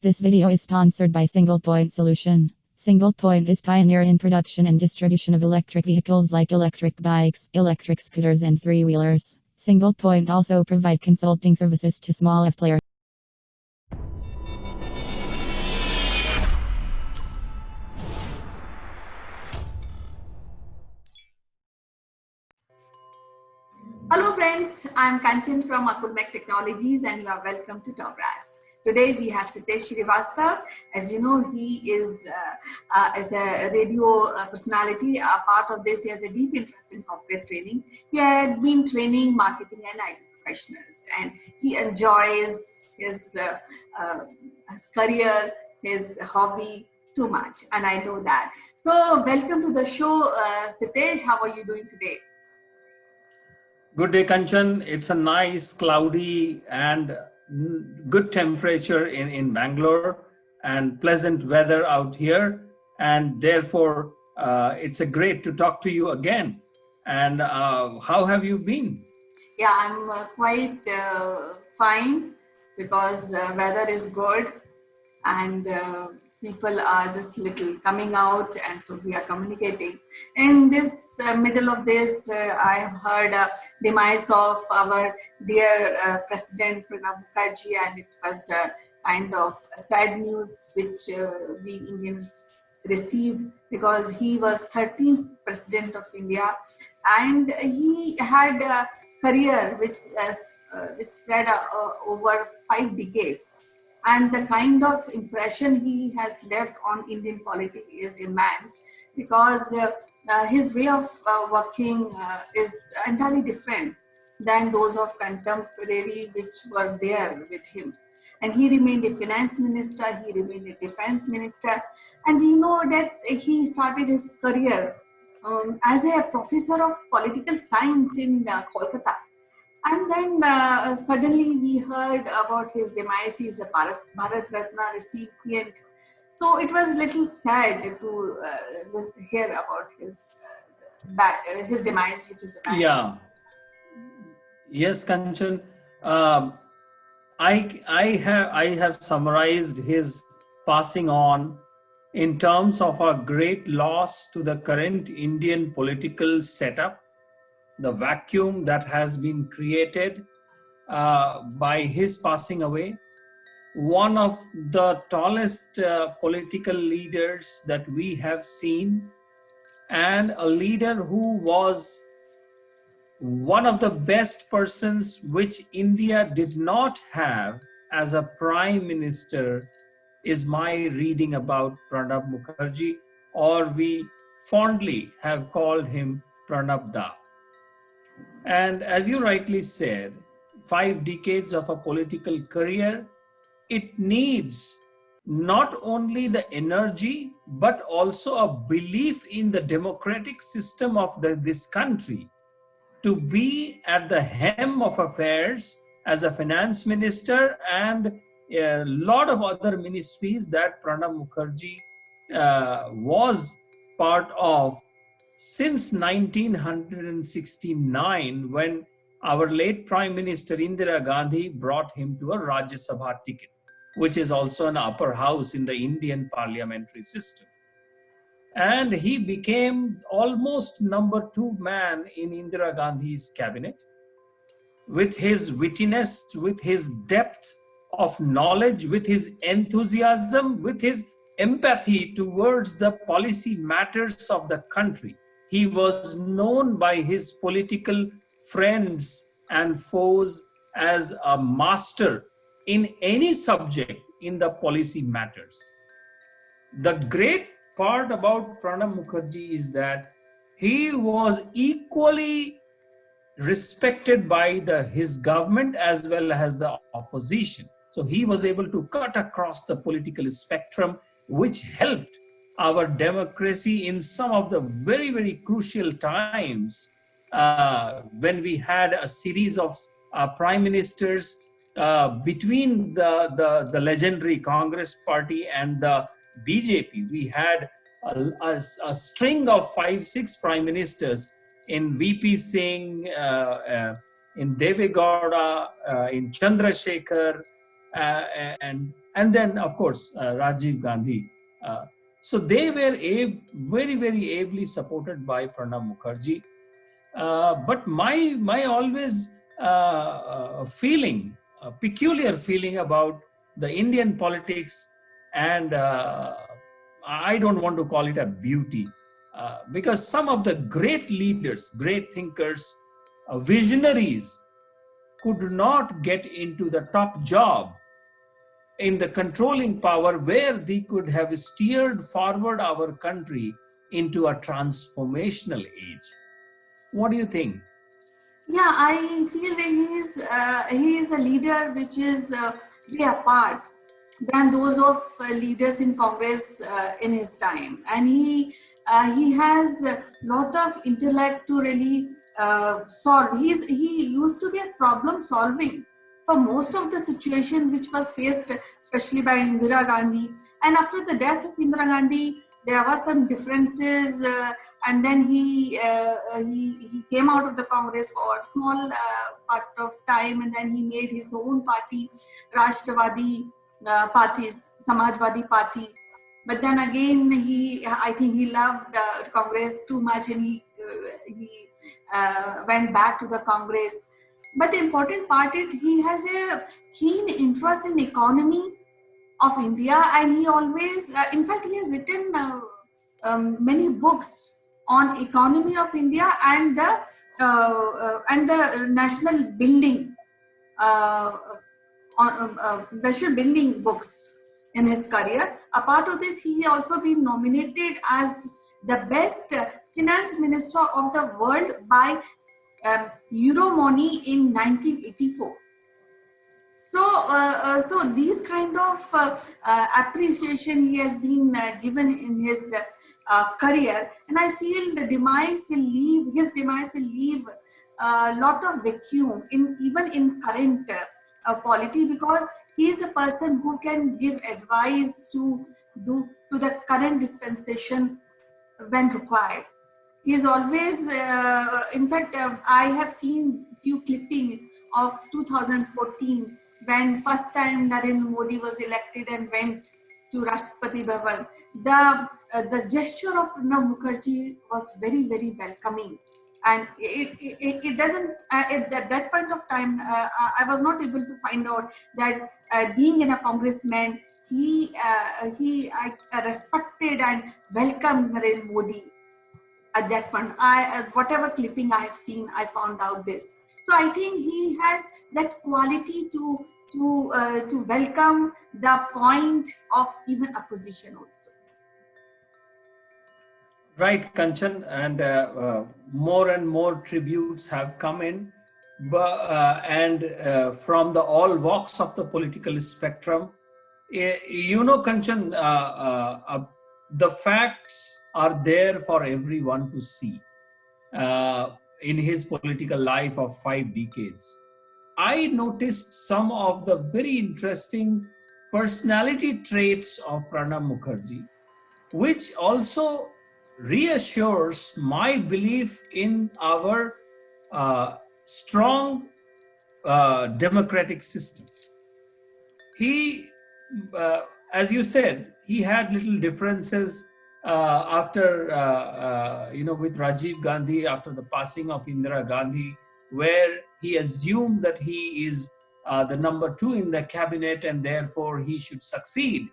This video is sponsored by Single Point Solution. Single Point is pioneer in production and distribution of electric vehicles like electric bikes, electric scooters and three-wheelers. Single Point also provide consulting services to small F players. Hello friends, I'm Kanchan from Akulmek Technologies and you are welcome to Top Brass. Today we have Sitesh Srivastav. As you know, he is as a radio personality. A part of this, he has a deep interest in corporate training. He had been training marketing and IT professionals and he enjoys his career, his hobby too much, and I know that. So welcome to the show, Sitesh. How are you doing today? Good day, Kanchan. It's a nice, cloudy and good temperature in Bangalore and pleasant weather out here. And therefore, it's a great to talk to you again. And how have you been? Yeah, I'm quite fine because weather is good and people are just little coming out, and so we are communicating. In this middle of this, I have heard demise of our dear President Pranabda, and it was kind of sad news which we Indians received, because he was 13th President of India and he had a career which spread over 5 decades. And the kind of impression he has left on Indian polity is immense, because his way of working is entirely different than those of contemporary which were there with him. And he remained a finance minister, he remained a defense minister, and you know that he started his career as a professor of political science in Kolkata. And then suddenly we heard about his demise. He's a Bharat Ratna recipient. So it was little sad to hear about his demise, which is a bad. Yeah. Yes, Kanchan. I have summarized his passing on in terms of a great loss to the current Indian political setup, the vacuum that has been created by his passing away. One of the tallest political leaders that we have seen, and a leader who was one of the best persons which India did not have as a prime minister, is my reading about Pranab Mukherjee, or we fondly have called him Pranabda. And as you rightly said, 5 decades of a political career, it needs not only the energy, but also a belief in the democratic system of this country to be at the hem of affairs as a finance minister and a lot of other ministries that Pranab Mukherjee was part of since 1969, when our late Prime Minister Indira Gandhi brought him to a Rajya Sabha ticket, which is also an upper house in the Indian parliamentary system. And he became almost number 2 man in Indira Gandhi's cabinet. With his wittiness, with his depth of knowledge, with his enthusiasm, with his empathy towards the policy matters of the country, he was known by his political friends and foes as a master in any subject in the policy matters. The great part about Pranab Mukherjee is that he was equally respected by his government as well as the opposition. So he was able to cut across the political spectrum, which helped our democracy in some of the very, very crucial times when we had a series of prime ministers between the legendary Congress party and the BJP. We had a string of 5-6 prime ministers in VP Singh, in Devegowda, in Chandrasekhar, and then of course Rajiv Gandhi. So they were very, very ably supported by Pranab Mukherjee. But my always feeling, a peculiar feeling about the Indian politics, and I don't want to call it a beauty, because some of the great leaders, great thinkers, visionaries could not get into the top job in the controlling power where they could have steered forward our country into a transformational age. What do you think? Yeah, I feel that he is a leader which is way apart than those of leaders in Congress in his time, and he has a lot of intellect to really solve. He used to be a problem solving for most of the situation which was faced, especially by Indira Gandhi. And after the death of Indira Gandhi, there were some differences, and then he came out of the Congress for a small part of time, and then he made his own party, Rashtravadi parties, Samajwadi Party. But then again, I think he loved Congress too much, and he went back to the Congress. But the important part is he has a keen interest in economy of India, and he always, in fact, he has written many books on economy of India and the national building, national building books in his career. A part of this, he also been nominated as the best finance minister of the world by Euromoney in 1984. So these kind of appreciation he has been given in his career, and I feel his demise will leave a lot of vacuum even in current polity, because he is a person who can give advice to the current dispensation when required. He is always, in fact, I have seen few clipping of 2014 when first time Narendra Modi was elected and went to Rashtrapati Bhavan. The gesture of Pranab Mukherjee was very, very welcoming. And it doesn't, at that point of time, I was not able to find out that being in a congressman, I respected and welcomed Narendra Modi at that point. Whatever clipping I have seen, I found out this. So I think he has that quality to welcome the point of even opposition also. Right, Kanchan, and more and more tributes have come in, and from the all walks of the political spectrum. You know, Kanchan, the facts are there for everyone to see. In his political life of 5 decades, I noticed some of the very interesting personality traits of Pranab Mukherjee, which also reassures my belief in our strong democratic system. He, as you said, he had little differences after, with Rajiv Gandhi, after the passing of Indira Gandhi, where he assumed that he is the number 2 in the cabinet and therefore he should succeed.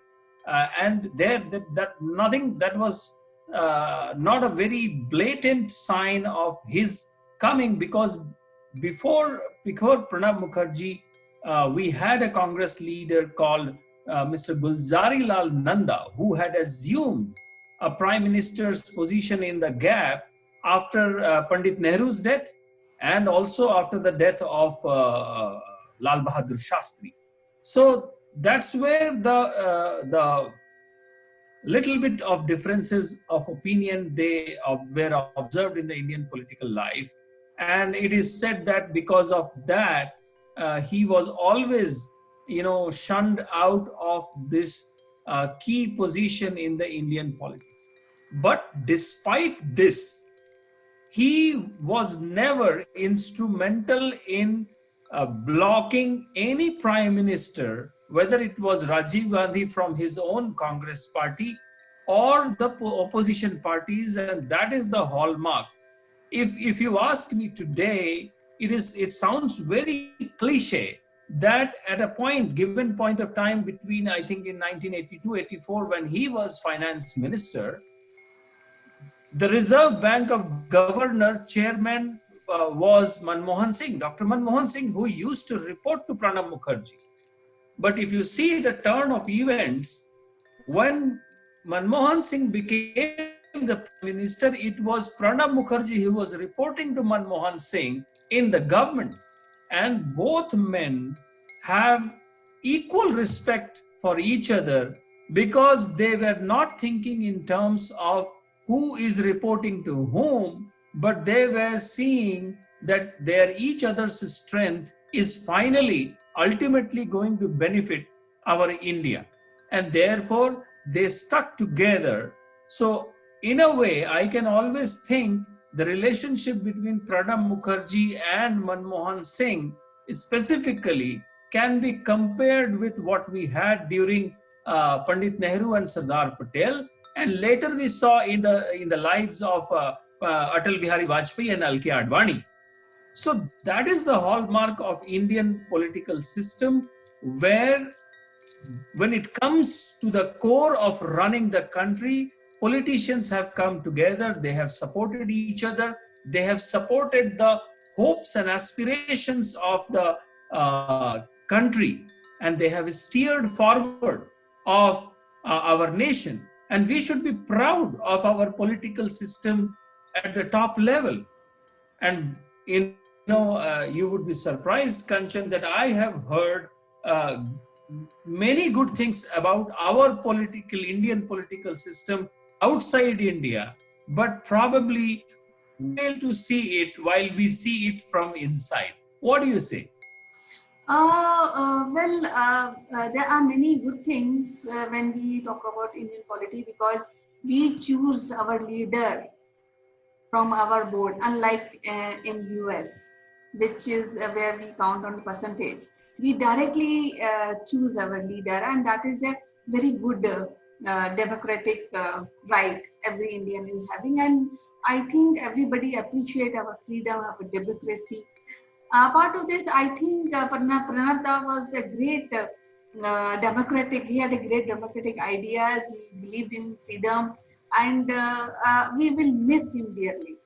And that nothing, that was not a very blatant sign of his coming, because before Pranab Mukherjee, we had a Congress leader called Mr. Gulzari Lal Nanda, who had assumed a prime minister's position in the gap after Pandit Nehru's death, and also after the death of Lal Bahadur Shastri. So that's where the little bit of differences of opinion they were observed in the Indian political life. And it is said that because of that, he was always, shunned out of this key position in the Indian politics. But despite this, he was never instrumental in blocking any prime minister whether it was Rajiv Gandhi from his own Congress party or the opposition parties, and that is the hallmark. If you ask me today, it sounds very cliche that at a given point of time between, I think, in 1982-84 when he was finance minister, the Reserve Bank of Governor chairman was Manmohan Singh, Dr. Manmohan Singh, who used to report to Pranab Mukherjee. But if you see the turn of events, when Manmohan Singh became the Prime Minister, it was Pranab Mukherjee who was reporting to Manmohan Singh in the government. And both men have equal respect for each other because they were not thinking in terms of who is reporting to whom, but they were seeing that their each other's strength is finally ultimately going to benefit our India, and therefore they stuck together. So in a way, I can always think the relationship between Pranab Mukherjee and Manmohan Singh specifically can be compared with what we had during Pandit Nehru and Sardar Patel, and later we saw in the lives of Atal Bihari Vajpayee and Alke Advani. So that is the hallmark of Indian political system, where when it comes to the core of running the country, politicians have come together, they have supported each other, they have supported the hopes and aspirations of the country, and they have steered forward of our nation. And we should be proud of our political system at the top level. And you would be surprised, Kanchan, that I have heard uh, many good things about our Indian political system outside India, but probably fail to see it while we see it from inside. What do you say? There are many good things when we talk about Indian polity, because we choose our leader from our board, unlike in US, which is where we count on percentage. We directly choose our leader, and that is a very good democratic right every Indian is having. And I think everybody appreciate our freedom, our democracy. Part of this, I think Pranabda was a great democratic. He had a great democratic ideas. He believed in freedom, and we will miss him dearly.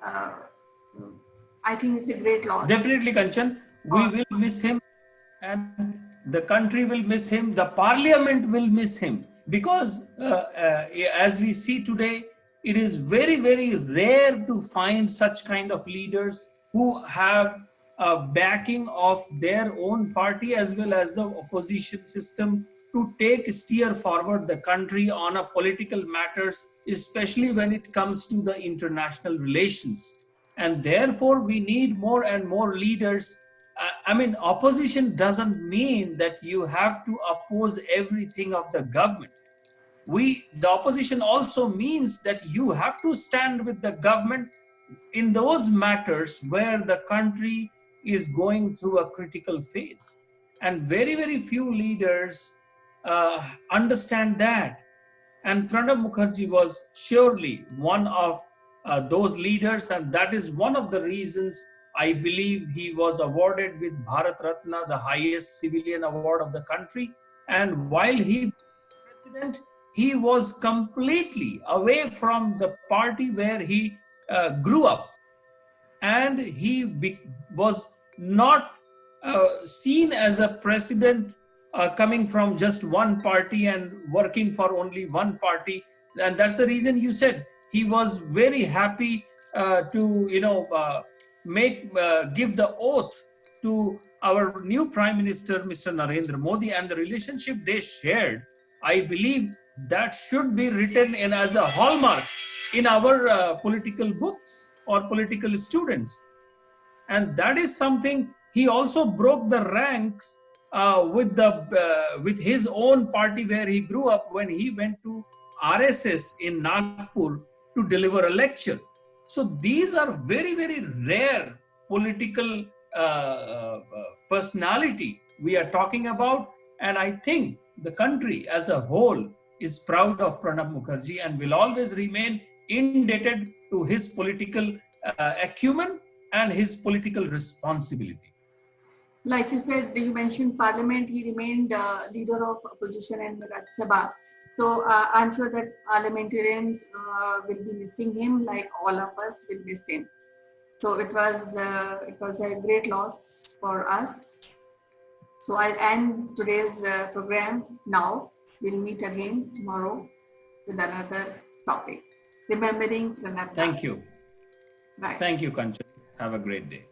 Uh, I think it's a great loss. Definitely, Kanchan, we will miss him, and the country will miss him, the parliament will miss him, because as we see today, it is very, very rare to find such kind of leaders who have a backing of their own party as well as the opposition system to steer forward the country on a political matters, especially when it comes to the international relations. And therefore we need more and more leaders. I mean, opposition doesn't mean that you have to oppose everything of the government. The opposition also means that you have to stand with the government in those matters where the country is going through a critical phase. And very, very few leaders understand that. And Pranab Mukherjee was surely one of those leaders, and that is one of the reasons I believe he was awarded with Bharat Ratna, the highest civilian award of the country. And while he was president, he was completely away from the party where he grew up, and he was not seen as a president coming from just one party and working for only one party. And that's the reason you said he was very happy to give the oath to our new Prime Minister, Mr. Narendra Modi, and the relationship they shared, I believe that should be written in as a hallmark in our political books or political students. And that is something. He also broke the ranks with his own party where he grew up, when he went to RSS in Nagpur to deliver a lecture. So these are very, very rare political personality we are talking about. And I think the country as a whole is proud of Pranab Mukherjee and will always remain indebted to his political acumen and his political responsibility. Like you said, you mentioned parliament, he remained leader of opposition in Rajya Sabha. So I'm sure that parliamentarians will be missing him, like all of us will miss him. So it was a great loss for us. So I'll end today's program now. We'll meet again tomorrow with another topic. Remembering Pranabda. Thank you. Bye. Thank you, Kanchan. Have a great day.